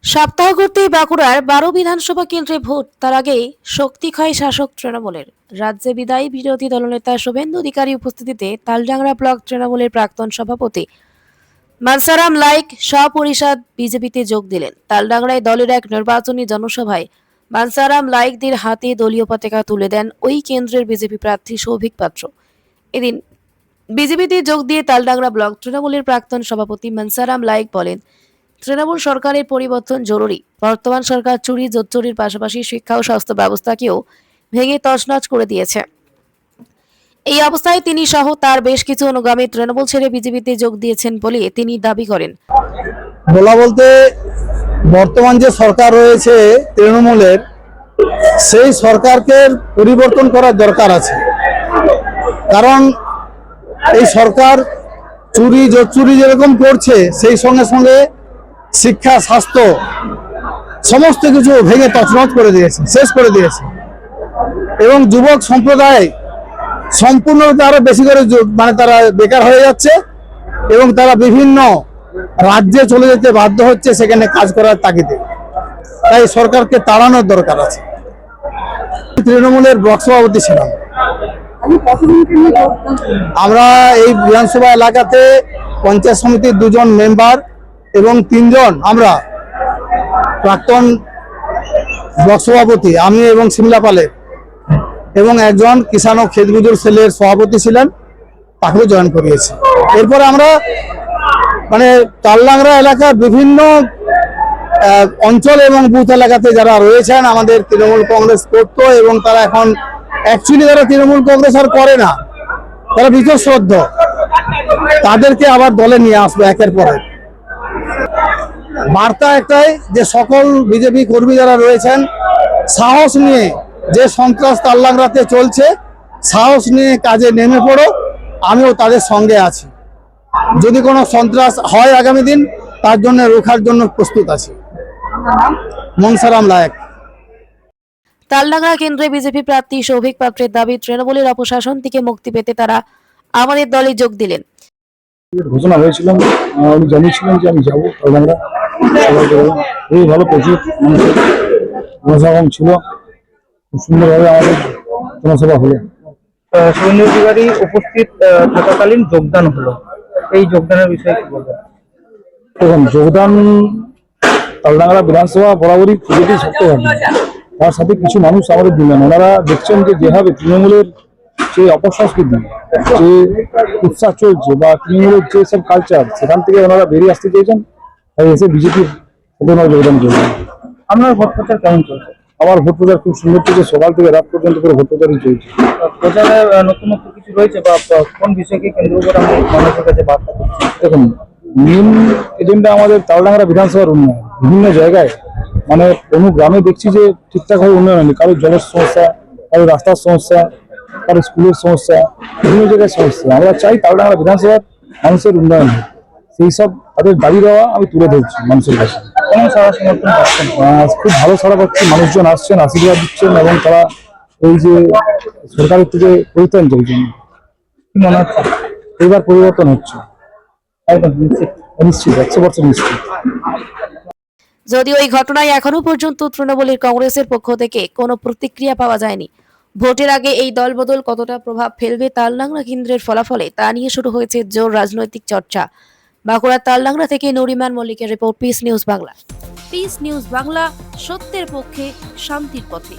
সপ্তাহ ঘুরতেই বাঁকুড়ার 12 বিধানসভা কেন্দ্রে ভোট, তার আগেই শক্তি ক্ষয় শাসক তৃণমূলের। রাজ্যে বিদায়ী বিরোধী দলনেতা শুভেন্দু অধিকারী উপস্থিতিতে তালডাংরা ব্লক তৃণমূলের প্রাক্তন সভাপতি মানসারাম লাইক সপরিষদ বিজেপিতে যোগ দিলেন। তালডাংরায় দলের এক নির্বাচনী জনসভায় মানসারাম লাইকদের হাতে দলীয় পতাকা তুলে দেন ওই কেন্দ্রের বিজেপি প্রার্থী সৌভিক পাত্র। এদিন বিজেপিতে যোগ দিয়ে তালডাংরা ব্লক তৃণমূলের প্রাক্তন সভাপতি মানসারাম লাইক বলেন, তৃণমূল সরকারের পরিবর্তন জরুরি। বর্তমান সরকার চুরি জোচ্চুরির পাশাপাশি শিক্ষা ও স্বাস্থ্য ব্যবস্থাকেও ভেঙে তছনছ করে দিয়েছে। এই অবস্থায় তিনি সহ তার বেশ কিছু অনুগামী তৃণমূল ছেড়ে বিজেপিতে যোগ দিয়েছেন বলে তিনি দাবি করেন। বলা বলতে বর্তমান যে সরকার রয়েছে তৃণমূলের, সেই সরকারকে পরিবর্তন করার দরকার আছে। কারণ এই সরকার চুরি জোচ্চুরি যেরকম করছে, সেই সঙ্গে সঙ্গে শিক্ষা স্বাস্থ্য সমস্ত কিছু ভেঙে তছনছ করে দিয়েছে, শেষ করে দিয়েছে। এবং যুবক সম্প্রদায় সম্পূর্ণরূপে আরো বেশি করে মানে তারা বেকার হয়ে যাচ্ছে এবং তারা বিভিন্ন রাজ্যে চলে যেতে বাধ্য হচ্ছে সেখানে কাজ করার তাগিদে। তাই সরকারকে তাড়ানোর দরকার আছে। তৃণমূলের ব্লক সভাপতি ছিলাম। আমরা এই বিধানসভা এলাকাতে পঞ্চায়েত সমিতির 2 জন মেম্বার এবং 3 জন আমরা প্রাক্তন ব্লক সভাপতি, আমি এবং সিমলা পালের, এবং একজন কিষাণ ও ক্ষেত মজুর সেলের সভাপতি ছিলেন, তাকেও জয়েন করিয়েছি। এরপরে আমরা মানে তালডাংরা এলাকার বিভিন্ন অঞ্চল এবং বুথ এলাকাতে যারা রয়েছেন আমাদের তৃণমূল কংগ্রেস করতো এবং তারা এখন অ্যাকচুয়ালি যারা তৃণমূল কংগ্রেস আর করে না, তারা বীতশ্রদ্ধ, তাদেরকে আবার দলে নিয়ে আসবে একের পর এক। বার্তা একটাই যে সকল বিজেপি কর্মী যারা রয়েছেন সাহস নিয়ে, যে সন্ত্রাস তালডাংরাতে চলছে, সাহস নিয়ে কাজে নেমে পড়ো। আমিও তাদের সঙ্গে আছি। যদি কোনো সন্ত্রাস হয় আগামী দিন, তার জন্য রোখার জন্য প্রস্তুত আছি। মনসারাম লায়েক। তালডাংরা কেন্দ্রে বিজেপি প্রার্থী সৌভিক পাত্রের দাবি, তৃণমূলের অপশাসন থেকে মুক্তি পেতে তারা আমাদের দলে যোগ দিলেন। ঘোষণা হয়েছিল, আমি জানিয়েছিলাম যে আমি যাবো তালডাংরা। খুবই ভালো, প্রচুর মানুষের জনসমাগম ছিল, খুব সুন্দরভাবে আমাদের জনসভা হলো। শুভেন্দু অধিকারী উপস্থিত থাকাকালীন যোগদান হলো, এই যোগদানের বিষয়ে কি বলবেন? দেখুন, যোগদান তালডাংরা বিধানসভা বরাবরই বিজেপি শক্তভাবে, তার সাথে কিছু মানুষ আমাদের দিলেন। ওনারা দেখছেন যে যেভাবে তৃণমূলের যে অপসংস্কৃতি, যে উৎসাহ চলছে বা তৃণমূলের যে সব কালচার, সেখান থেকে ওনারা বেরিয়ে আসতে চেয়েছেন, তাই এসে বিজেপির সাথে ওনারা যোগদান করবেন। আপনার ভোট প্রচার কেমন চলছে? আমার ভোট প্রচার খুব সুন্দর চলছে, সকাল থেকে রাত পর্যন্ত করে ভোট প্রচারই চলছে। প্রচারে নতুনত্ব কিছু রয়েছে বা কোন বিষয়কে কেন্দ্র করে আমি মানুষের কাছে বার্তা করছি? দেখুন, মেন এজেন্ডা আমাদের তালডাংরা বিধানসভার উন্নয়ন। বিভিন্ন জায়গায় মানে কোনো গ্রামে দেখছি যে ঠিকঠাকভাবে উন্নয়ন হয়নি। কারো জলের সমস্যা, কারো রাস্তার সমস্যা, কারো স্কুলের সমস্যা, বিভিন্ন জায়গায় সমস্যা। আমরা চাই তালডাংরা বিধানসভার মানুষের উন্নয়ন হোক। সেই সব তাদের দাবি দেওয়া আমি তুলে ধরছি মানুষের কাছে। কেমন সারা সমর্থন পাচ্ছেন? খুব ভালো সাড়া পাচ্ছি, মানুষজন আসছেন, আশীর্বাদ দিচ্ছেন এবং তারা এই যে সরকারের থেকে পরিত্রাণ চাইছেন। কি মনে হচ্ছে এইবার পরিবর্তন হচ্ছে? একদম নিশ্চিত? নিশ্চিত, 100% নিশ্চিত। যদিও এই ঘটনায় এখনো পর্যন্ত তৃণমূলের কংগ্রেসের পক্ষ থেকে কোনো প্রতিক্রিয়া পাওয়া যায়নি। ভোটের আগে এই দলবদল কতটা প্রভাব ফেলবে তালডাংরা কেন্দ্রের ফলাফলে, তা নিয়ে শুরু হয়েছে জোর রাজনৈতিক চর্চা। বাঁকুড়ার তালডাংরা থেকে নরিমান মল্লিকের report, piece news Bangla. Piece news Bangla, সত্যের পক্ষে, শান্তির পথে।